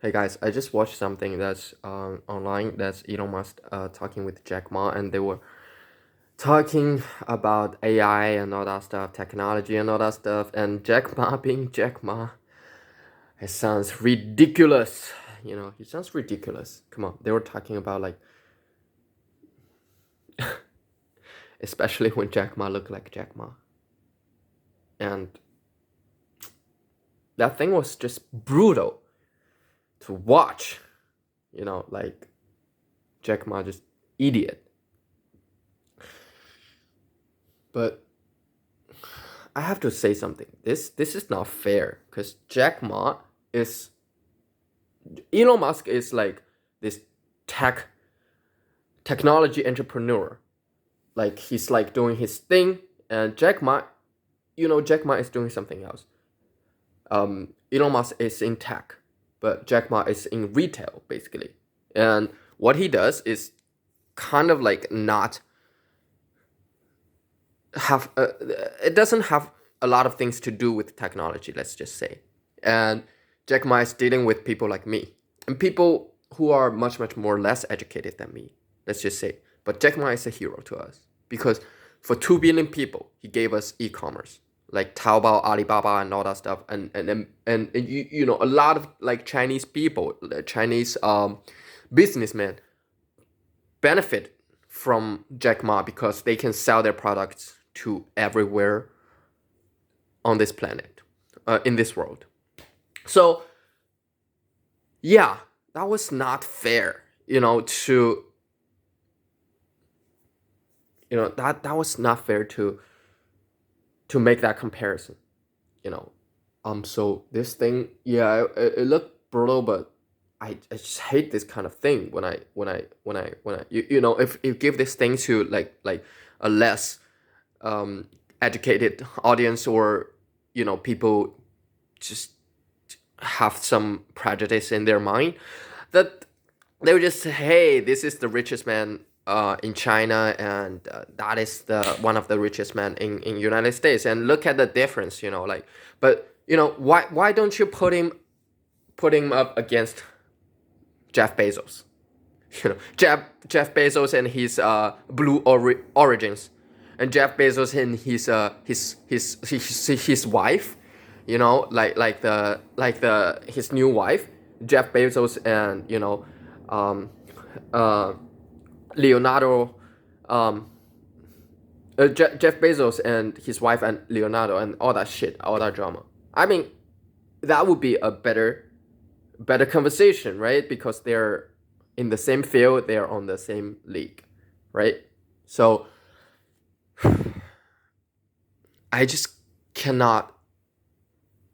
Hey guys, I just watched something that's online that's Elon Musk talking with Jack Ma, and they were talking about AI and all that stuff, technology and all that stuff, and Jack Ma being Jack Ma, it sounds ridiculous. He sounds ridiculous. Come on, they were talking about like, especially when Jack Ma looked like Jack Ma, and that thing was just brutal to watch. Like Jack Ma just idiot. But I have to say something. This is not fair because Jack Ma is Elon Musk is like this technology entrepreneur. Like he's like doing his thing, and Jack Ma is doing something else. Elon Musk is in tech, but Jack Ma is in retail basically. And what he does is kind of like not have it doesn't have a lot of things to do with technology, let's just say. And Jack Ma is dealing with people like me and people who are much more less educated than me, let's just say. But Jack Ma is a hero to us because for 2 billion people he gave us e-commerce like Taobao, Alibaba, and all that stuff. And a lot of like Chinese people, Chinese businessmen benefit from Jack Ma because they can sell their products to everywhere on this planet, in this world. So yeah, that was not fair, that was not fair to make that comparison, you know. So this thing, yeah, it looked brutal, but I just hate this kind of thing when I if you give this thing to like a less educated audience, or people just have some prejudice in their mind, that they would just say, hey, this is the richest man in China, and that is the one of the richest men in United States, and look at the difference, but why don't you put him up against Jeff Bezos? Jeff Bezos and his blue origins, and Jeff Bezos and his wife, like the his new wife, Jeff Bezos, and um, uh, Leonardo, um, Jeff Bezos and his wife and Leonardo and all that shit, all that drama. I mean, that would be a better conversation, right? Because they're in the same field, they're on the same league, right? So I just cannot.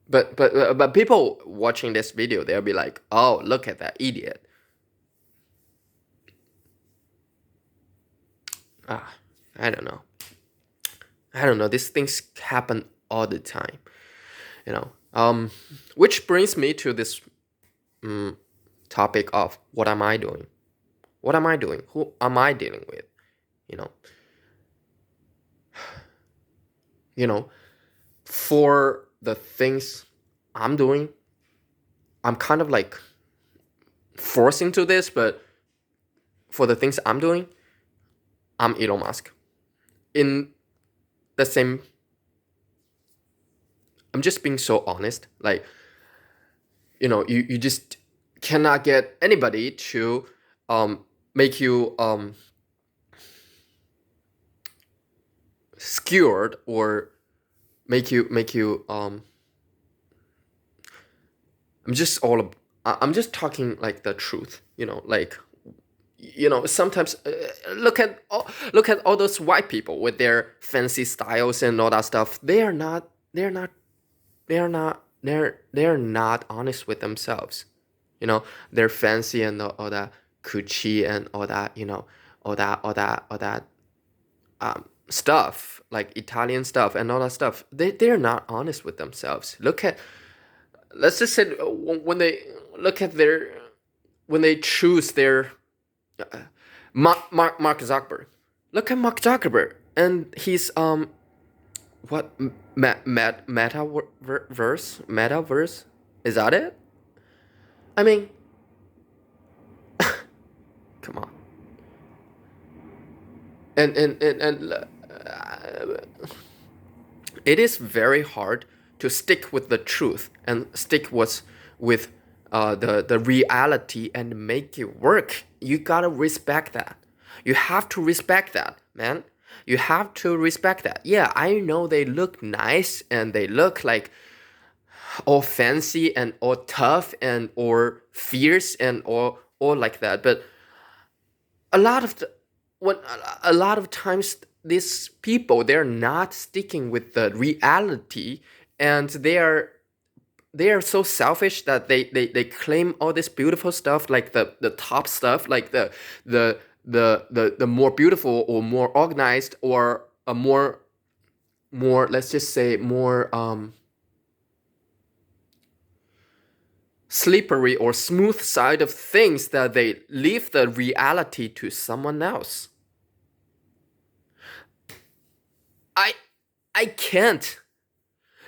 But people watching this video, they'll be like, "Oh, look at that idiot." Ah, I don't know. I don't know. These things happen all the time, you know. Which brings me to this topic of what am I doing? What am I doing? Who am I dealing with? You know, for the things I'm doing, I'm kind of like forcing to this, but for the things I'm doing, I'm Elon Musk. In the same, I'm just being so honest. Like, you just cannot get anybody to make you scared, or make you I'm just talking like the truth, like sometimes look at all those white people with their fancy styles and all that stuff. They're not honest with themselves. They're fancy and all that Gucci and all that, all that stuff, like Italian stuff and all that stuff. They're not honest with themselves. Let's just say when they look at their when they choose their Mark Zuckerberg. Look at Mark Zuckerberg and he's what metaverse, is that it? I mean, and it is very hard to stick with the truth and stick with the reality and make it work. You gotta respect that. You have to respect that, man. You have to respect that. Yeah, I know they look nice and they look like all fancy and all tough and or fierce and or like that, but a lot of the, when a lot of times these people, they're not sticking with the reality, and they are so selfish that they claim all this beautiful stuff, like the top stuff, like the more beautiful or more organized or a more, let's just say, more slippery or smooth side of things, that they leave the reality to someone else. I I can't.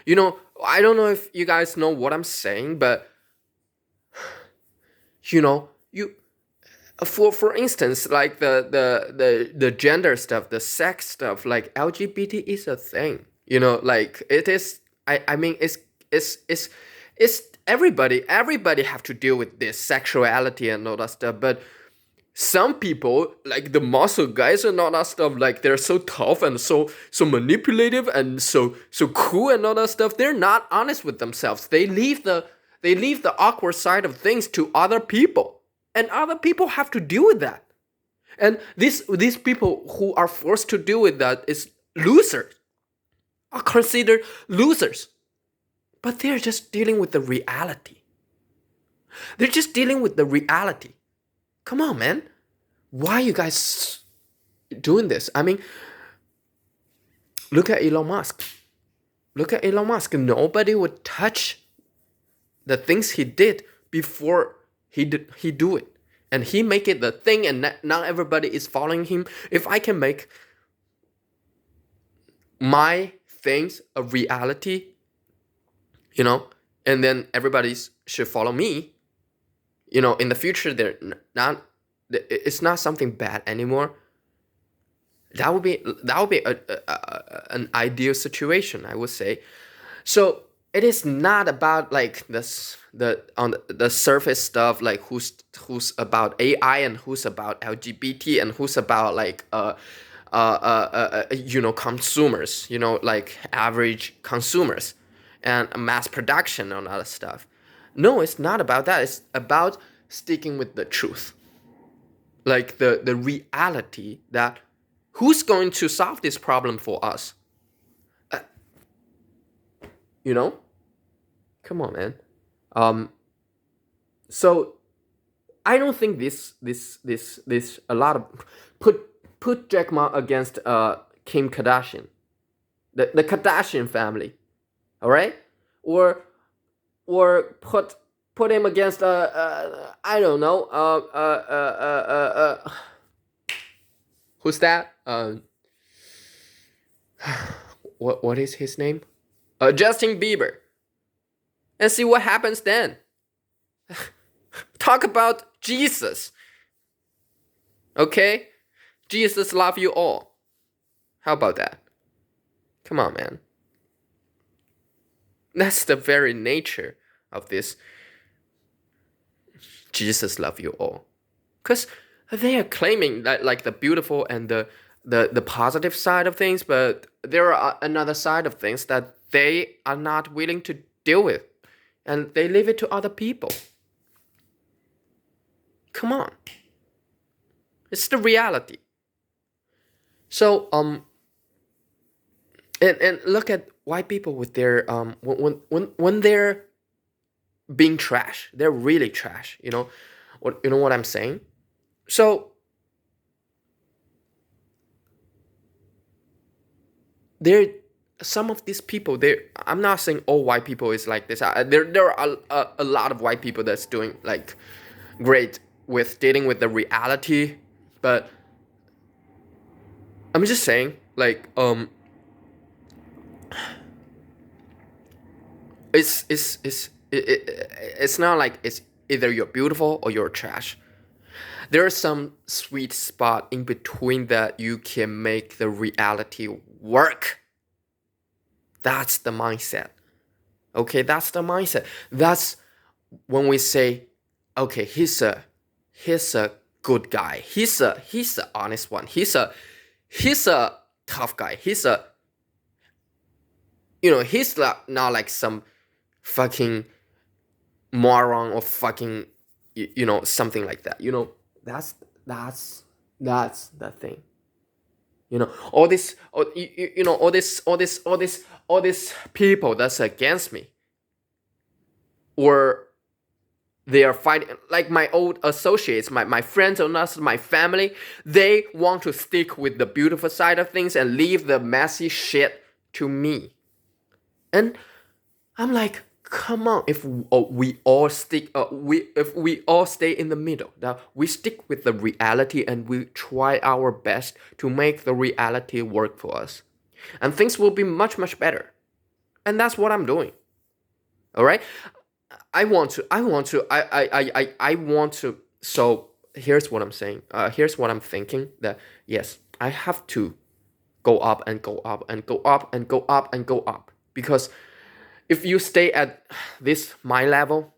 I don't know if you guys know what I'm saying, but you for instance, like the gender stuff, the sex stuff, like LGBT is a thing. Like it is. I mean, it's everybody have to deal with this sexuality and all that stuff, but some people, like the muscle guys and all that stuff, like they're so tough and so manipulative and so cool and all that stuff, they're not honest with themselves. They leave the awkward side of things to other people, and other people have to deal with that. And these people who are forced to deal with that is losers, are considered losers. But they're just dealing with the reality. They're just dealing with the reality. Come on, man. Why are you guys doing this? I mean, look at Elon Musk. Look at Elon Musk. Nobody would touch the things he did before he do it. And he make it the thing, and now everybody is following him. If I can make my things a reality, and then everybody should follow me, in the future, it's not something bad anymore. That would be an ideal situation, I would say. So it is not about like this on the surface stuff, like who's about AI and who's about LGBT and who's about like consumers, like average consumers and mass production and other stuff. No, it's not about that. It's about sticking with the truth, like the reality, that who's going to solve this problem for us. uh, you know Come on, man. So I don't think this a lot of put Jack Ma against Kim Kardashian, the Kardashian family, all right, or put him against I don't know, who's that? What is his name? Justin Bieber, and see what happens then. Talk about Jesus, okay? Jesus love you all. How about that? Come on, man. That's the very nature of this. Jesus love you all, because they are claiming that, like, the beautiful and the positive side of things, but there are another side of things that they are not willing to deal with, and they leave it to other people. Come on, it's the reality. So and look at white people with their when they're being trash, they're really trash. What I'm saying? So there, some of these people, there, I'm not saying all white people is like this. There are a lot of white people that's doing like great with dealing with the reality, but I'm just saying, like, it's not like it's either you're beautiful or you're trash. There's some sweet spot in between that you can make the reality work. That's the mindset. Okay, that's the mindset. That's when we say, okay, he's a good guy. He's the honest one. He's a tough guy. He's not like some fucking moron or fucking something like that. That's that's that's the thing. All this, all this people that's against me, or they are fighting, like my old associates, my friends or not my family. They want to stick with the beautiful side of things and leave the messy shit to me. And I'm like, come on, if we all stick, if we all stay in the middle, that we stick with the reality and we try our best to make the reality work for us, and things will be much much better. And that's what I'm doing. All right, I want to. So here's what I'm saying. Here's what I'm thinking. That yes, I have to go up and go up and go up and go up and go up, because if you stay at my level,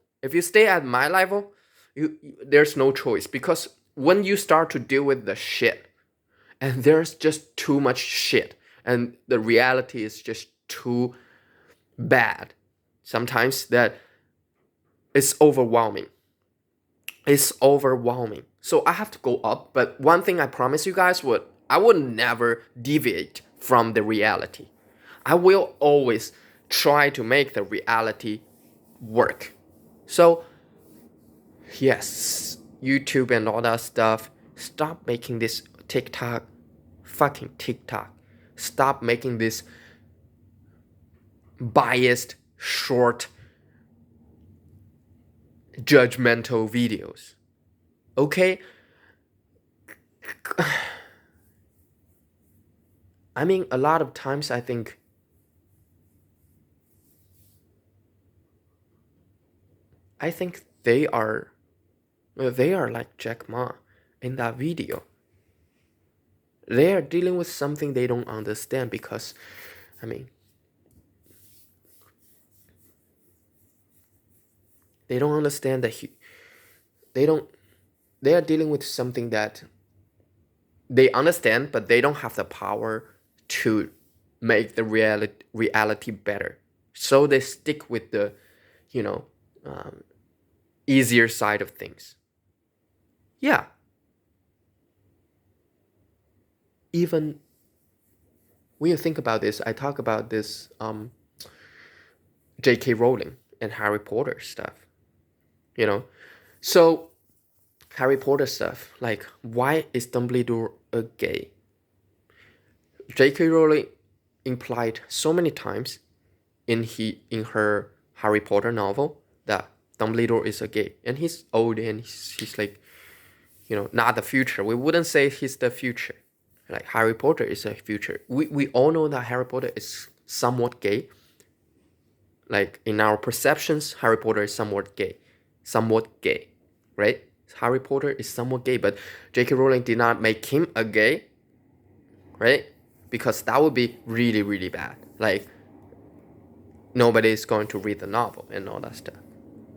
there's no choice, because when you start to deal with the shit, and there's just too much shit, and the reality is just too bad, sometimes that it's overwhelming. It's overwhelming. So I have to go up, but one thing I promise you guys I would never deviate from the reality. I will always try to make the reality work. So, yes, YouTube and all that stuff, stop making this fucking TikTok. Stop making this biased, short, judgmental videos. Okay? I mean, a lot of times I think they are like Jack Ma in that video. They are dealing with something they don't understand, because, I mean, they don't understand that they are dealing with something that they understand, but they don't have the power to make the reality better. So they stick with the, you know, easier side of things. Yeah. Even when you think about this, I talk about this J.K. Rowling and Harry Potter stuff. So Harry Potter stuff, like, why is Dumbledore a gay? J.K. Rowling implied so many times in her Harry Potter novel that Dumbledore is a gay, and he's old, and he's like, not the future. We wouldn't say he's the future. Like, Harry Potter is a future. We all know that Harry Potter is somewhat gay. Like, in our perceptions, Harry Potter is somewhat gay, right? Harry Potter is somewhat gay, but J.K. Rowling did not make him a gay, right? Because that would be really, really bad. Like, nobody is going to read the novel and all that stuff,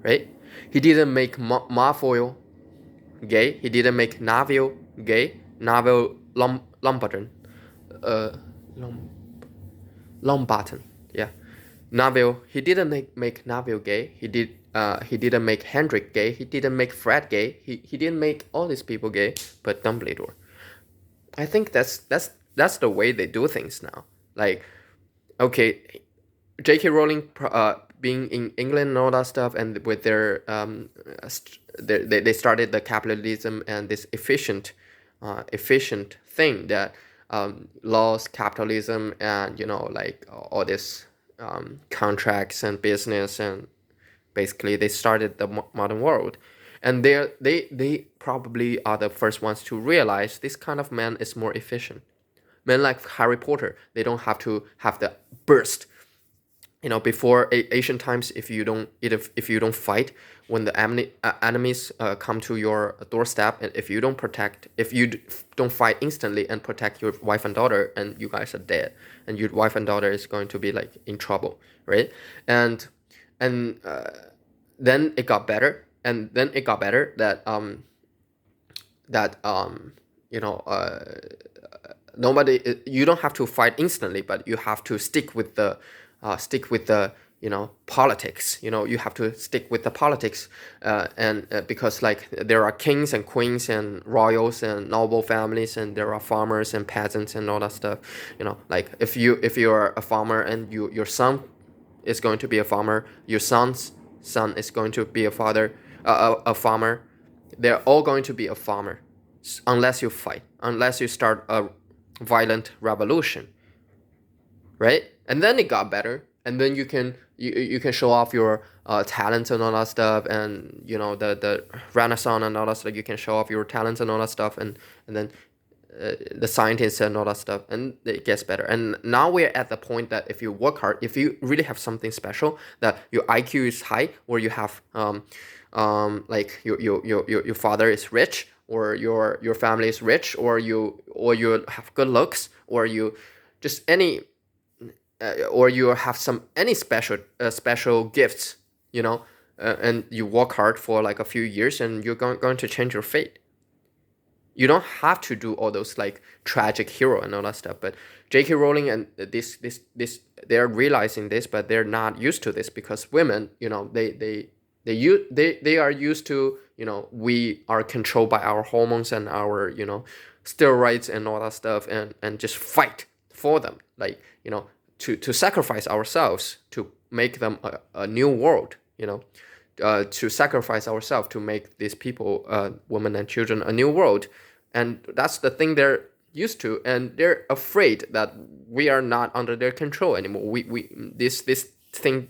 right? He didn't make Malfoy gay. He didn't make Neville gay. Neville Longbottom, Longbottom, yeah. Neville. He didn't make Neville gay. He didn't make Hendrik gay. He didn't make Fred gay. He didn't make all these people gay, but Dumbledore. I think that's the way they do things now. Like, okay, J.K. Rowling being in England and all that stuff, and with their they started the capitalism and this efficient thing that laws, capitalism, and like all this contracts and business, and basically they started the modern world. And they probably are the first ones to realize this kind of man is more efficient. Men like Harry Potter, they don't have to have the burst before ancient times, if you don't fight when the enemies come to your doorstep, and if you don't fight instantly and protect your wife and daughter, and you guys are dead, and your wife and daughter is going to be like in trouble, right? And and then it got better, that you know nobody you don't have to fight instantly, but you have to stick with the politics. You have to stick with the politics, and because like there are kings and queens and royals and noble families, and there are farmers and peasants and all that stuff. Like if you're a farmer, and your son is going to be a farmer, your son's son is going to be a farmer. They're all going to be a farmer, unless you fight, unless you start a violent revolution, right? And then it got better, and then you can show off your talents and all that stuff, and the Renaissance and all that stuff. You can show off your talents and all that stuff, and then the scientists and all that stuff, and it gets better. And now we're at the point that if you work hard, if you really have something special, that your IQ is high, or you have like your father is rich, or your family is rich, or you have good looks, or you just any or you have any special gifts, and you work hard for like a few years, and you're going to change your fate. You don't have to do all those like tragic hero and all that stuff. But J.K. Rowling and this they're realizing this, but they're not used to this, because women, they are used to, we are controlled by our hormones and our steroids and all that stuff, and just fight for them, like to sacrifice ourselves to make them a new world, to sacrifice ourselves to make these people, women and children, a new world. And that's the thing they're used to, and they're afraid that we are not under their control anymore. We this thing,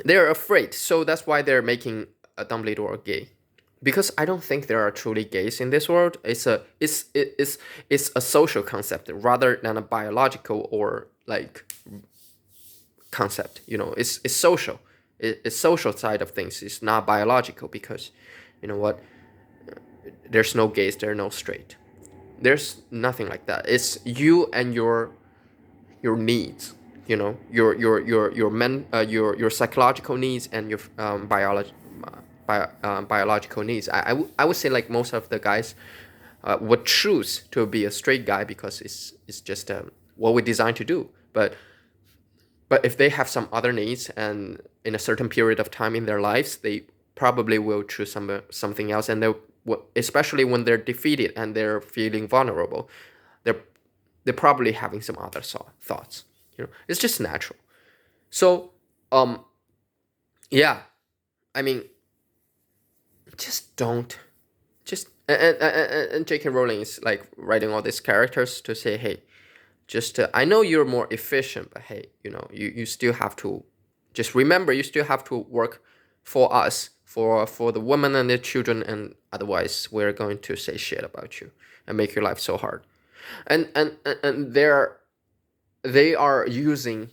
they're afraid. So that's why they're making a Dumbledore gay, because I don't think there are truly gays in this world. It's a social concept rather than a biological or like concept. It's social. It's social side of things. It's not biological, because you know what? There's no gays. There's no straight. There's nothing like that. It's you and your needs. Your psychological needs, and your biological needs. I would say like most of the guys would choose to be a straight guy, because it's just what we designed to do. But if they have some other needs, and in a certain period of time in their lives, they probably will choose something else. And especially when they're defeated and they're feeling vulnerable, they're probably having some other thoughts. It's just natural. So, yeah, I mean, just don't, just and J.K. Rowling is like writing all these characters to say, hey, just I know you're more efficient, but hey, you still have to just remember, you still have to work for us, for the women and their children, and otherwise we're going to say shit about you and make your life so hard. And they are using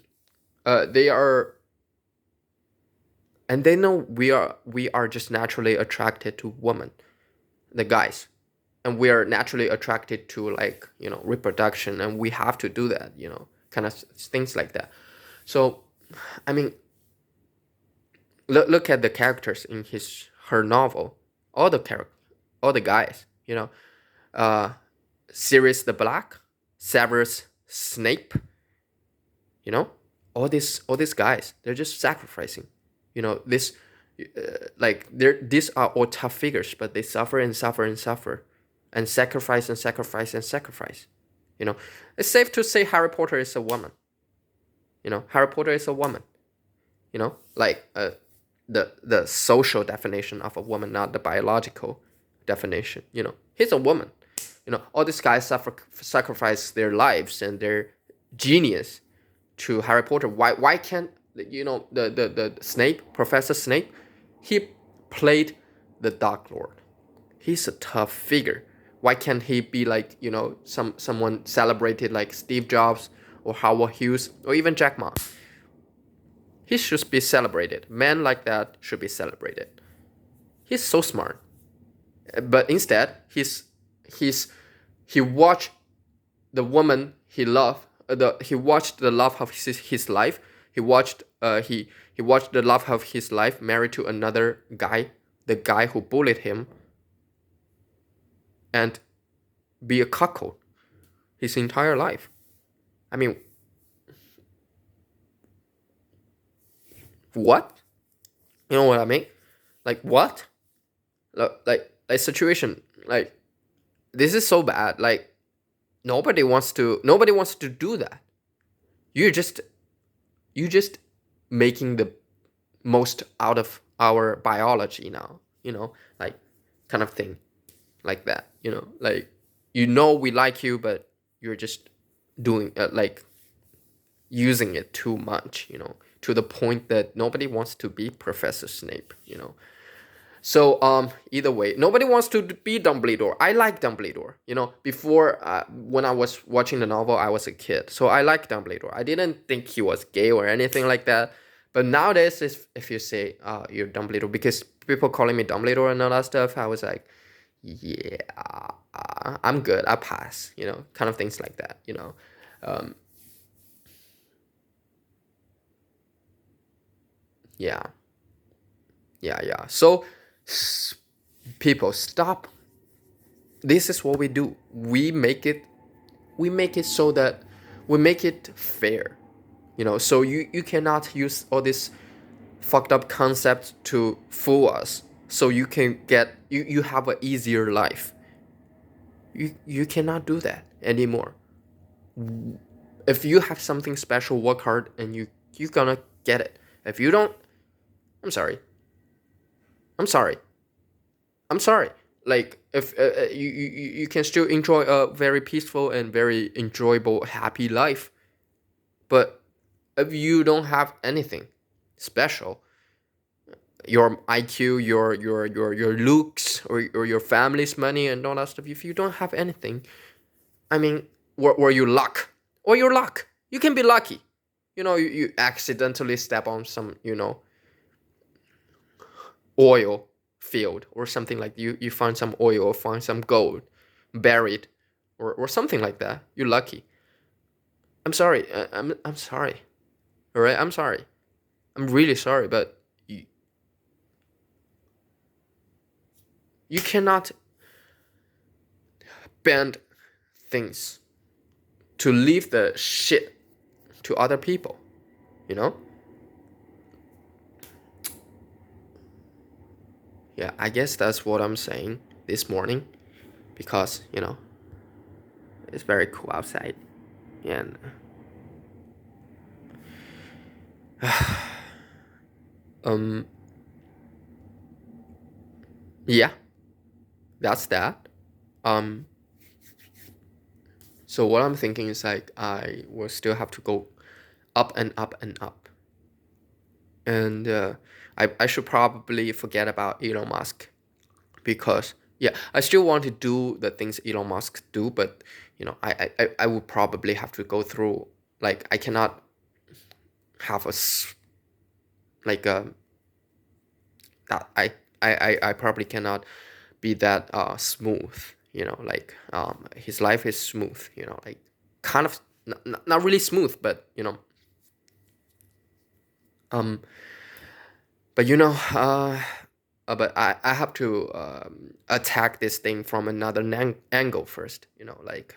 they are and they know we are just naturally attracted to women, the guys, and we are naturally attracted to like reproduction, and we have to do that, kind of things like that. So I mean, look at the characters in her novel. All the guys, Sirius the Black, Severus Snape, all these guys, they're just sacrificing. This these are all tough figures, but they suffer and suffer and suffer, and sacrifice and sacrifice and sacrifice. It's safe to say Harry Potter is a woman. Harry Potter is a woman. Like the social definition of a woman, not the biological definition. He's a woman. All these guys sacrifice their lives and their genius to Harry Potter. Why can't the Snape, Professor Snape, he played the Dark Lord. He's a tough figure. Why can't he be like someone celebrated like Steve Jobs, or Howard Hughes, or even Jack Ma. He should be celebrated. Men like that should be celebrated. He's so smart. But instead, he watched the woman he loved. He watched the love of his life. He watched the love of his life married to another guy, the guy who bullied him, and be a cuckold his entire life. I mean, what? You know what I mean? Like what? Like a situation like this is so bad. Like nobody wants to do that. You just making the most out of our biology now. Like kind of thing like that. Like we like you, but you're just doing like using it too much. To the point that nobody wants to be Professor Snape. So either way, nobody wants to be Dumbledore. I like Dumbledore. Before when I was watching the novel, I was a kid, so I like Dumbledore. I didn't think he was gay or anything like that. But nowadays, if you say you're Dumbledore, because people calling me Dumbledore and all that stuff, I was like, yeah, I'm good. I pass. Kind of things like that. Um, yeah, yeah. So people, stop. This is what we do. We make it so that we make it fair. So you cannot use all this fucked up concepts to fool us, so you can get you have an easier life. You cannot do that anymore. If you have something special, work hard, and you're gonna get it. If you don't, I'm sorry. Like if you can still enjoy a very peaceful and very enjoyable, happy life, but if you don't have anything special, your IQ, your looks, or your family's money and all that stuff, if you don't have anything, I mean, or your luck, you can be lucky. You accidentally step on some oil field or something, like you find some oil or find some gold buried, or something like that. You're lucky. I'm sorry. I'm sorry. All right. I'm sorry. I'm really sorry, but you cannot bend things to leave the shit to other people. Yeah, I guess that's what I'm saying this morning, because it's very cool outside, and yeah, that's that. So what I'm thinking is, like, I will still have to go up and up and up, and I should probably forget about Elon Musk, because yeah, I still want to do the things Elon Musk do, but I would probably have to go through, like, I cannot have like that I probably cannot be that smooth, like his life is smooth, like kind of not really smooth, but but but I have to attack this thing from another angle first, like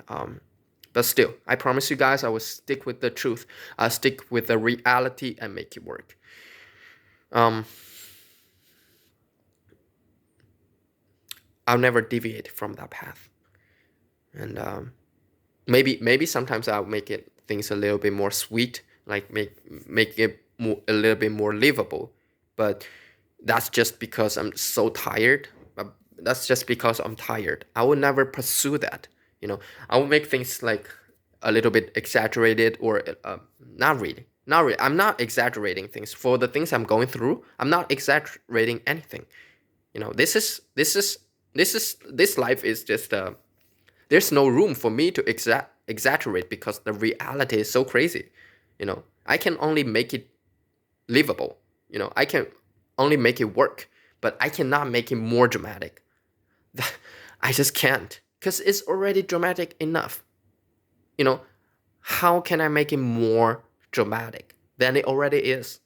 but still, I promise you guys, I will stick with the truth. I'll stick with the reality and make it work. I'll never deviate from that path, and maybe sometimes I'll make it things a little bit more sweet, like make it a little bit more livable, but that's just because I'm so tired. That's just because I'm tired. I will never pursue that. I will make things like a little bit exaggerated, or not really. Not really. I'm not exaggerating things. For the things I'm going through, I'm not exaggerating anything. This life is just there's no room for me to exaggerate because the reality is so crazy. I can only make it livable. I can only make it work, but I cannot make it more dramatic. I just can't, because it's already dramatic enough. You know, how can I make it more dramatic than it already is?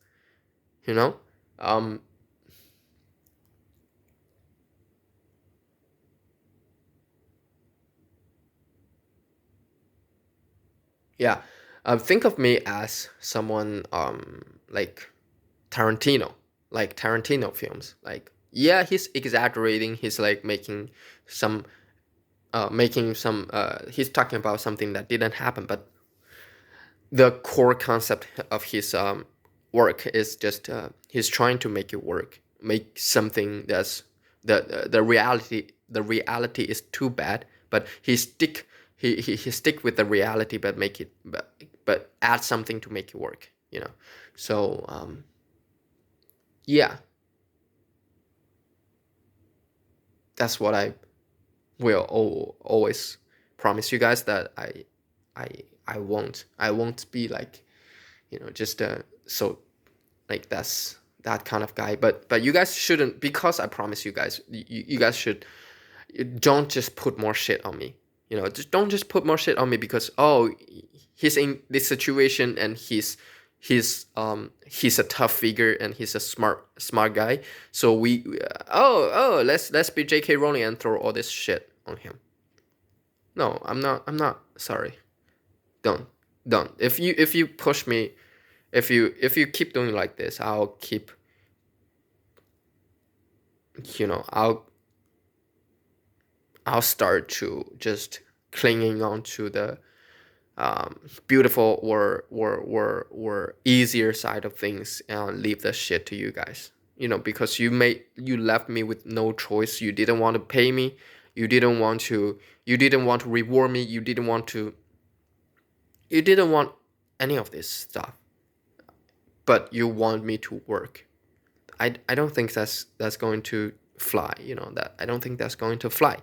You know, um, yeah. Think of me as someone like Tarantino, like Tarantino films. Like, yeah, he's exaggerating. He's like some making some. He's talking about something that didn't happen, but the core concept of his work is just he's trying to make it work, make something that's the reality. The reality is too bad, but he stick with the reality, but make it but add something to make it work. So yeah, that's what I will always promise you guys, that I I won't be like, just so like that kind of guy. But you guys shouldn't, because I promise you guys, you guys should, don't just put more shit on me. Just don't just put more shit on me because, oh, he's in this situation and he's a tough figure and he's a smart guy. So let's be J.K. Rowling and throw all this shit on him. No, I'm not sorry. Don't don't. If you push me, if you keep doing like this, I'll keep, I'll start to just clinging on to the beautiful or easier side of things, and leave the shit to you guys. Because you left me with no choice. You didn't want to pay me. You didn't want to reward me. You didn't want any of this stuff. But you want me to work. I don't think that's going to fly. That I don't think that's going to fly.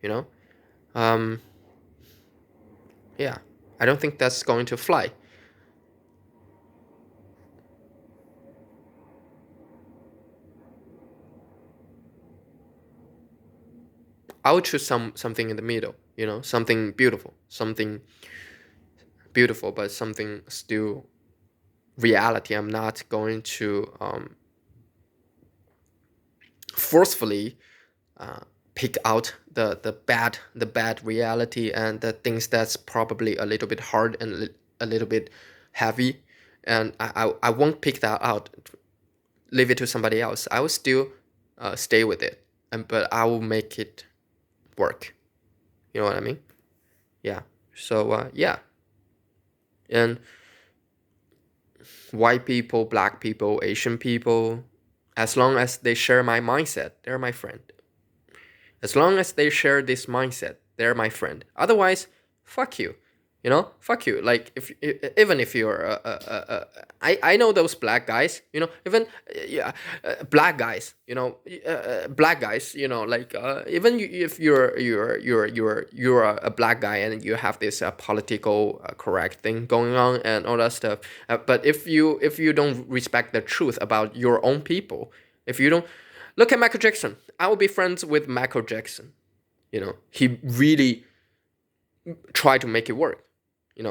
You know. Um. Yeah. I don't think that's going to fly. I would choose something in the middle. Something beautiful. But something still reality. I'm not going to forcefully uh, pick out the bad reality and the things that's probably a little bit hard and a little bit heavy, and I won't pick that out, leave it to somebody else. I will still stay with it, but I will make it work. You know what I mean? Yeah. So yeah. And white people, black people, Asian people, as long as they share my mindset, they're my friend. As long as they share this mindset, they're my friend. Otherwise, fuck you. Fuck you. Like, even if you're I know those black guys. Even yeah, black guys. Black guys. Like, even if you're a black guy and you have this political correct thing going on and all that stuff. But if you don't respect the truth about your own people, if you don't look at Michael Jackson, I will be friends with Michael Jackson. He really tried to make it work. He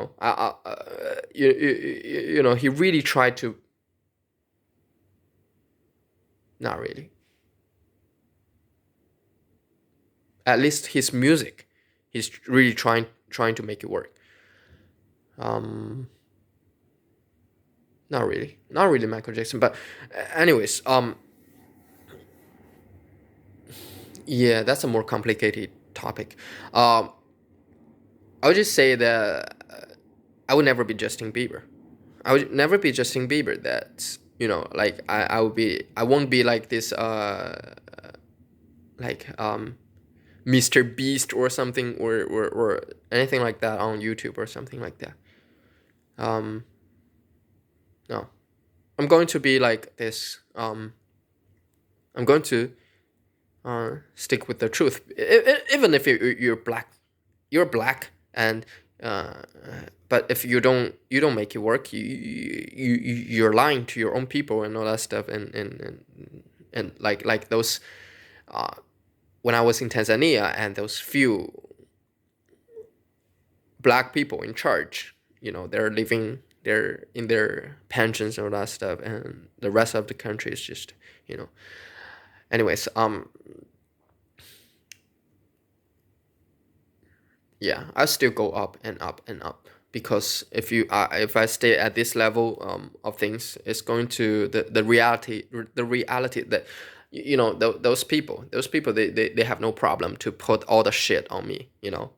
really tried to. Not really. At least his music, he's really trying to make it work. Um, not really Michael Jackson, but anyways, yeah, that's a more complicated topic. I would just say that I would never be Justin Bieber. I would never be Justin Bieber. That's, like, I won't be like this like Mr. Beast or something, or anything like that on YouTube or something like that. Um, no, I'm going to be like this. I'm going to stick with the truth, even if you're black. You're black, and uh, but if you don't make it work, you're lying to your own people and all that stuff, and like those, uh, when I was in Tanzania, and those few black people in charge, they're in their pensions and all that stuff, and the rest of the country is just, you know anyways, yeah, I still go up and up and up, because if I stay at this level, of things, it's going to the reality that, those people, they have no problem to put all the shit on me,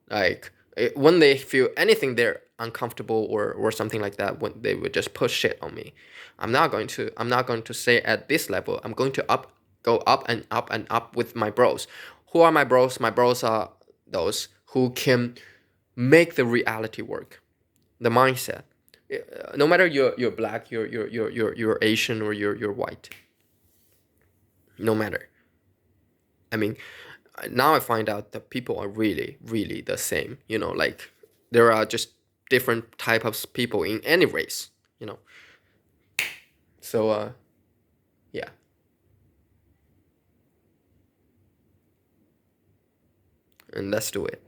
like, when they feel anything, they're uncomfortable, or something like that, when they would just push shit on me. I'm not going to stay at this level. I'm going to go up and up and up with my bros. Who are my bros? My bros are those who can make the reality work, the mindset. No matter you're black, you're Asian, or you're white. No matter. I mean, now I find out that people are really, really the same. Like, there are just different type of people in any race. You know. So yeah, and let's do it.